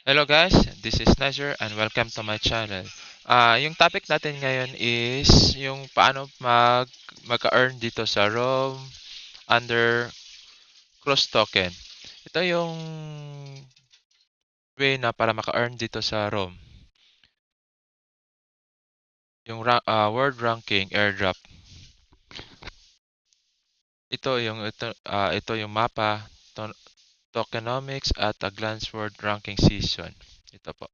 Hello guys, this is Niger and welcome to my channel. Yung topic natin ngayon is yung paano mag-earn dito sa ROM under cross token. Ito yung way na para maka-earn dito sa ROM. Yung world ranking airdrop. Ito yung mapa, tokenomics at a glance world ranking season. Ito po.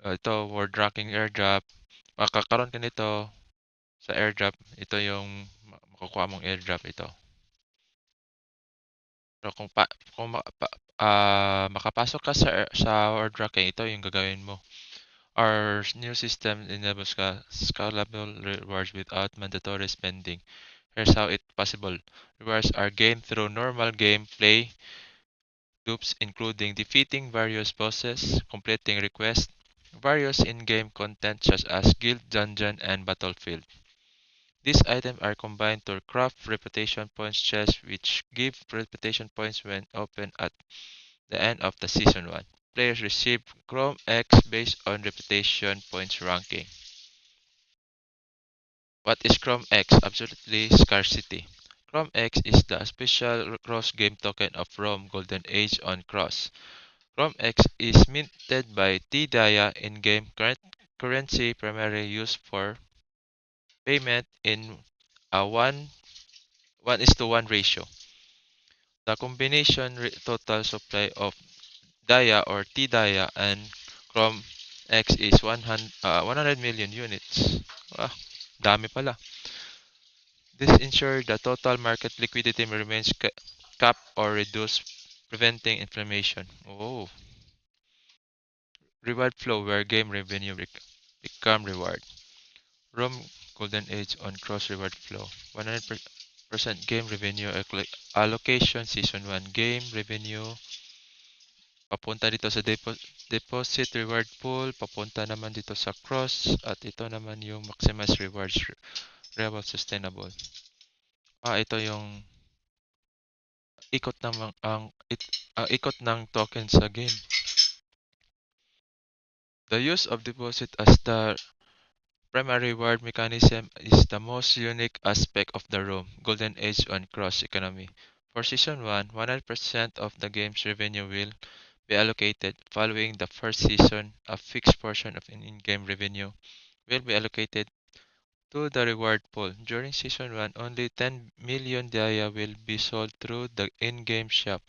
Ito world ranking airdrop. Makakaroon ka nito sa airdrop. Ito yung makukuha mong airdrop ito. Pero kung makapasok ka sa word tracking, ito yung gagawin mo. Our new system enables scalable rewards without mandatory spending. Here's how it's possible. Rewards are gained through normal gameplay loops, including defeating various bosses, completing quests, various in-game content such as guild, dungeon, and battlefield. These items are combined to craft reputation points chests, which give reputation points when opened at the end of the season 1. Players receive Chrome X based on reputation points ranking. What is Chrome X? Absolutely scarcity. Chrome X is the special cross game token of Rome Golden Age on Cross. Chrome X is minted by T-Dia in-game currency primarily used for payment in a 1 is to 1 ratio. The combination total supply of Dia or T-Dia and Chrome X is 100 million units. Ah, dami pala. This ensures the total market liquidity remains capped or reduced, preventing inflation. Oh. Reward flow where game revenue become reward. Rome Golden Age on cross reward flow. 100% game revenue allocation season 1 game revenue papunta dito sa deposit reward pool, papunta naman dito sa cross, at ito naman yung maximize rewards level sustainable. Ito yung ikot ng ikot ng token sa game. The use of deposit as the primary reward mechanism is the most unique aspect of the room Golden Age on cross economy. For season 1, 100% of the game's revenue will be allocated. Following the first season, a fixed portion of an in-game revenue will be allocated to the reward pool. During Season 1, only 10 million Dia will be sold through the in-game shop,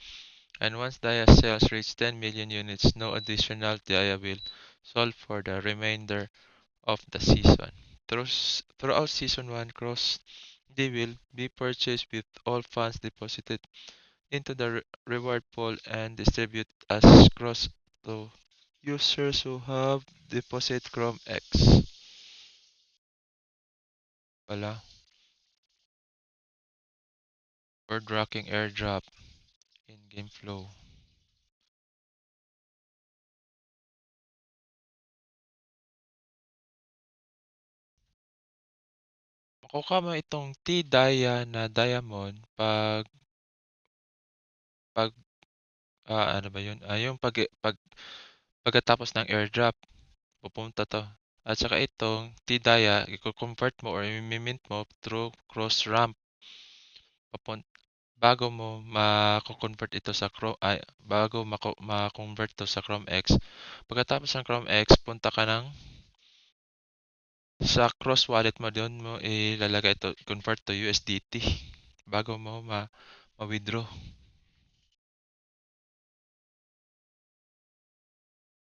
and once Dia sales reach 10 million units, no additional Dia will sold for the remainder of the season. Throughout Season 1, Cross D will be purchased with all funds deposited into the reward pool and distributed as cross to users who have deposit Chrome X. Wala. Word rocking airdrop in-game flow. Makukuha mo itong T-Dia na diamond pag ano ba yun? Yung pagkatapos ng airdrop, pupunta to. At saka itong T-Dia, i-convert mo or i-mint mo through cross ramp papun bago mo ma-convert ito sa bago ma-convert to sa Chrome X. Pagkatapos ng Chrome X, punta ka sa cross wallet mo, doon mo ilalagay ito, convert to USDT bago mo ma-withdraw.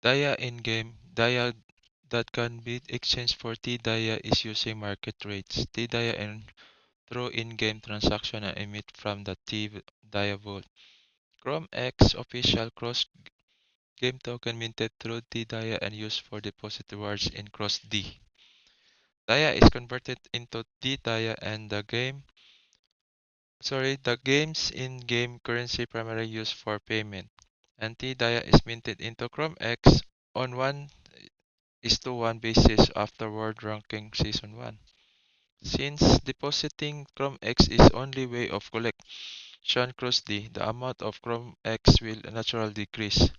Dia in-game, Dia that can be exchanged for T-Dia is using market rates. T-Dia and through in-game transaction and emit from the T-Dia vault. Chrome X official cross game token minted through T-Dia and used for deposit rewards in Cross D. Dia is converted into T-Dia and the game's in-game currency primarily used for payment. And T-Dia is minted into Chrome X on 1:1 basis after World Ranking Season 1. Since depositing Chrome X is only way of collection cross D, the amount of Chrome X will naturally decrease.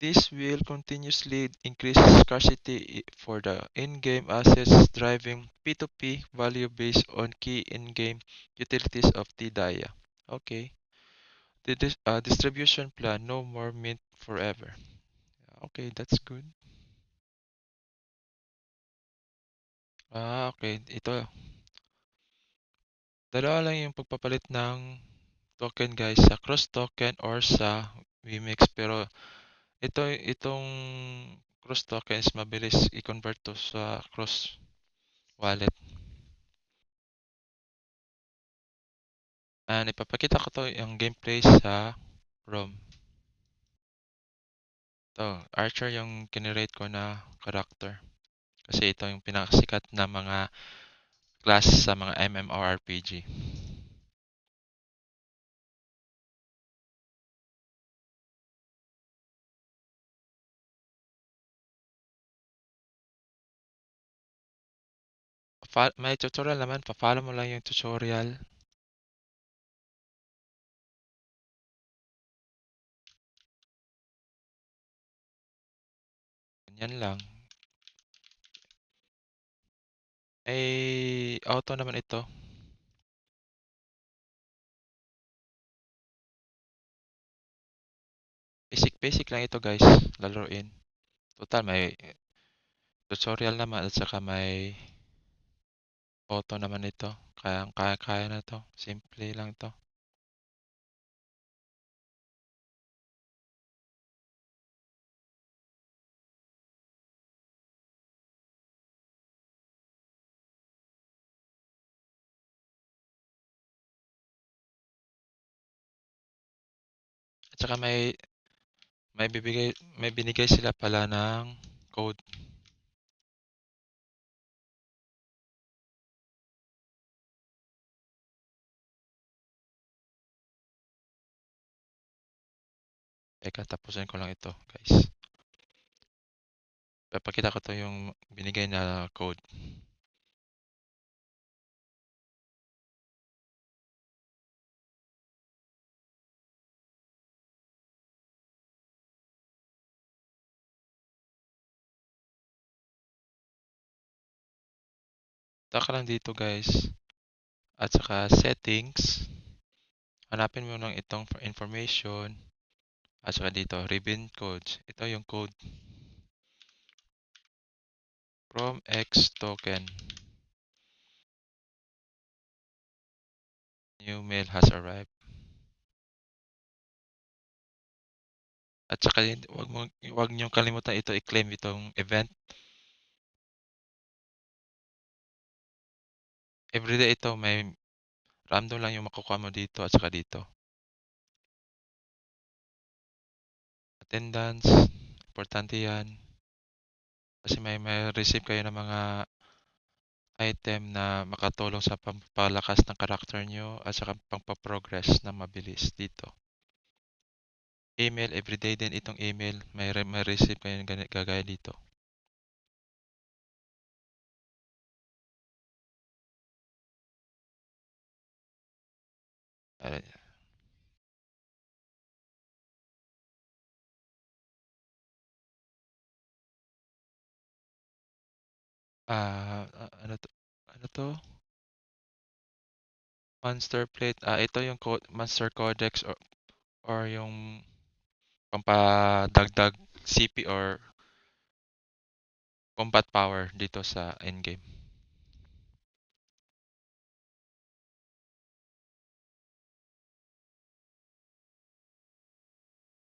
This will continuously increase scarcity for the in-game assets, driving P2P value based on key in-game utilities of TDIA. Okay. The distribution plan, no more mint forever. Okay, that's good. Okay. Ito, dalawa lang yung pagpapalit ng token guys sa cross token or sa VMix. Pero itong cross token is mabilis i-convert to sa cross wallet. And ipapakita ko to yung gameplay sa ROM. To, Archer yung generate ko na character. Kasi ito yung pinakasikat na mga class sa mga MMORPG. May tutorial naman, pa-follow mo lang yung tutorial. Ganyan lang. Auto naman ito. Basic lang ito guys, laruin. Total, may tutorial naman at saka may auto naman ito. Kaya na to. Simple lang to. At saka may binigay sila pala ng code. Teka, tapusin ko lang ito, guys. Papakita ko to yung binigay na code. Taka lang dito, guys. At saka settings. Hanapin mo lang itong information. At saka dito, ribbon codes. Ito yung code. From X token. New mail has arrived. At saka wag niyo kalimutan ito i-claim itong event. Everyday ito may random lang yung makukuha mo dito at saka dito. Attendance, importante yan. Kasi may receive kayo ng mga item na makatulong sa pampalakas ng character nyo at saka pangpa-progress na mabilis dito. Email, everyday din itong email. May receive kayo ng gagaya dito. Ano to? Ano to? Monster plate. Ito yung Monster Codex or yung pampadagdag CP or combat power dito sa endgame.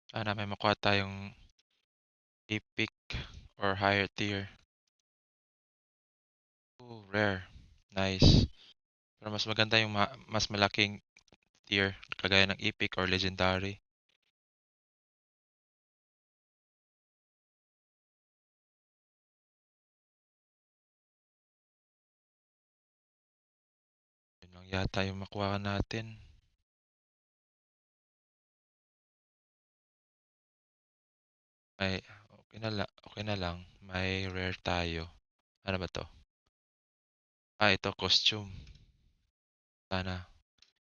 Sana may makuha tayong epic or higher tier. Oh, rare. Nice. Pero mas maganda yung mas malaking tier kagaya ng epic or legendary. Yun lang yata yung makuha natin. Ay, okay na lang. May rare tayo. Ano ba to? Ito costume. Sana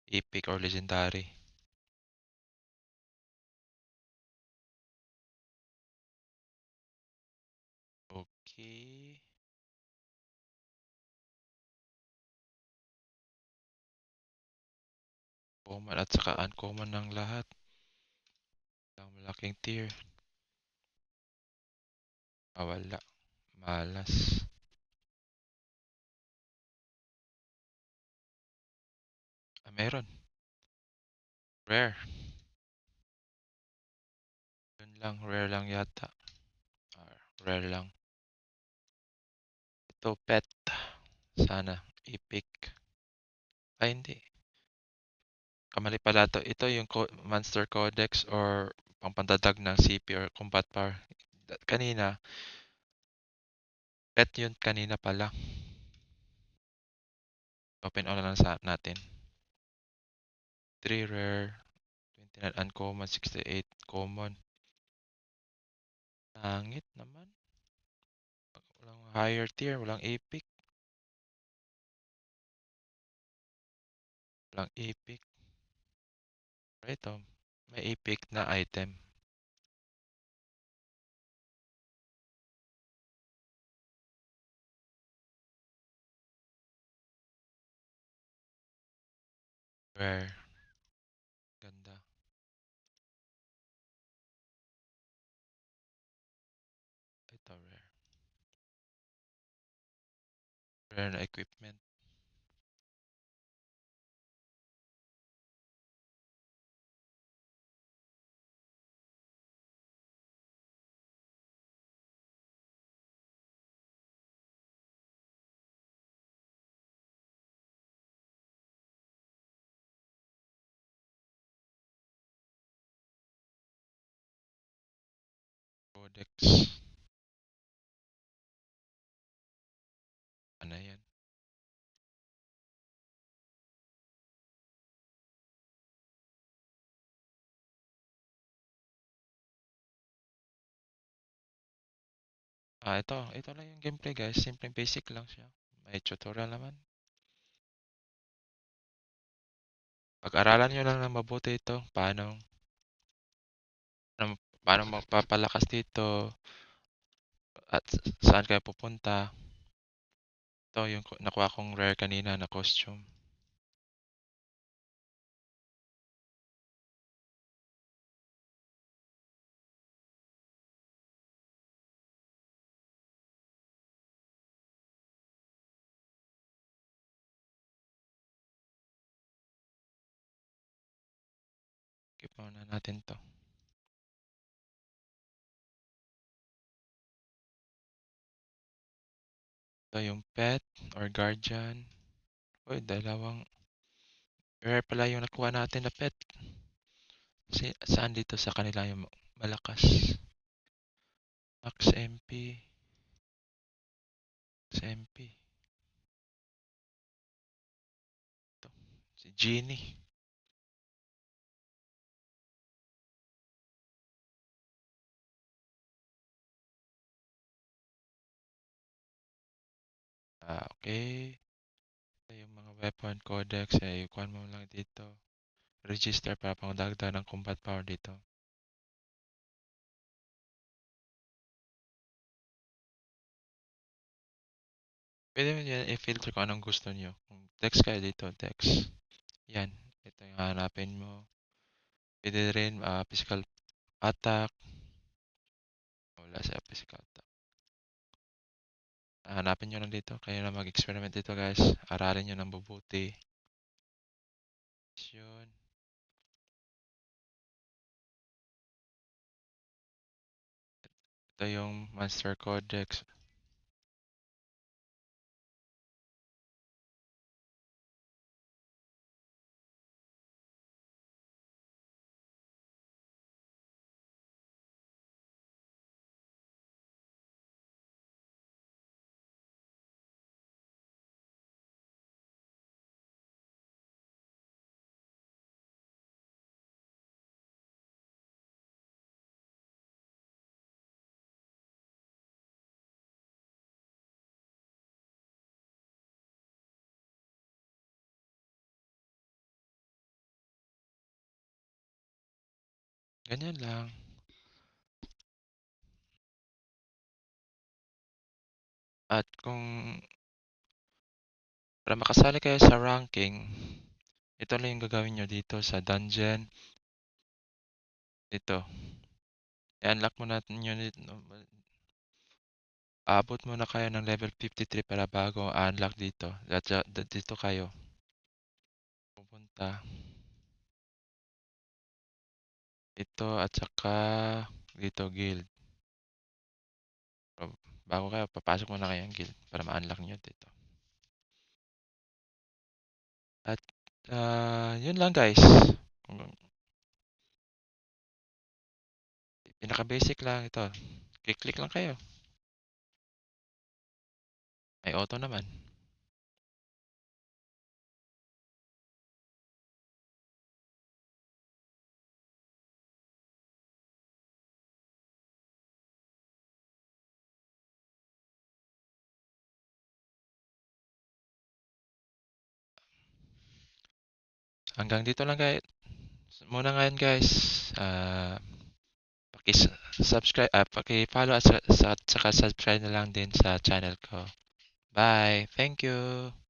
epic or legendary. key. Common at saka uncommon ng lahat. Ang malaking tier. Wala. Malas. Meron. Rare. Yun lang. Rare lang yata. Rare lang. Ito, pet. Sana. Epic. Ay, hindi. Kamali pala to. Ito yung Monster Codex or pangpandadag ng CP or combat power. Kanina, pet yun kanina pala. Open all lang sa natin. 3 rare, 29 uncommon, 68 common. Pangit naman. Walang higher tier, walang epic. Walang epic. Ito, may epic na item. Rare. Ganda. Ito, rare. Rare na equipment. Codex. Ano yan? Ito. Ito lang yung gameplay guys. Simpleng basic lang siya. May tutorial naman. Pag-aralan nyo lang ng mabuti ito. Paano magpapalakas dito. At saan kayo pupunta. Ito yung nakuha kong rare kanina na costume. Skip muna natin to. Ito yung pet or guardian. Uy, dalawang rare pala yung nakuha natin na pet. Saan dito sa kanila yung malakas? Max MP. Max MP. Ito. Si Genie. Okay. Ito yung mga weapon codex. Ikuan mo lang dito. Register para pang dagdag ng combat power dito. Pwede mo yan i-filter kung anong gusto nyo. Kung text kayo dito, text. Yan. Ito yung hanapin mo. Pwede rin physical attack. Wala sa physical attack. Hanapin nyo lang dito. Kayo na mag-experiment dito guys. Aralin nyo ng mabuti. Yun. Ito yung Monster Codex. Ganyan lang. At kung para makasali kayo sa ranking, ito lang yung gagawin nyo dito sa dungeon. Ito. I-unlock mo natin yun. Abot muna kayo ng level 53 para bago unlock dito. Dito kayo pupunta. Ito at saka dito guild. So, bago kayo, papasok muna kayo ng guild para ma-unlock nyo dito. At yun lang guys. Pinaka-basic lang ito. Click lang kayo. May auto naman. Hanggang dito lang guys. Muna ngayon guys. Paki-subscribe, paki-follow at saka subscribe na lang din sa channel ko. Bye. Thank you.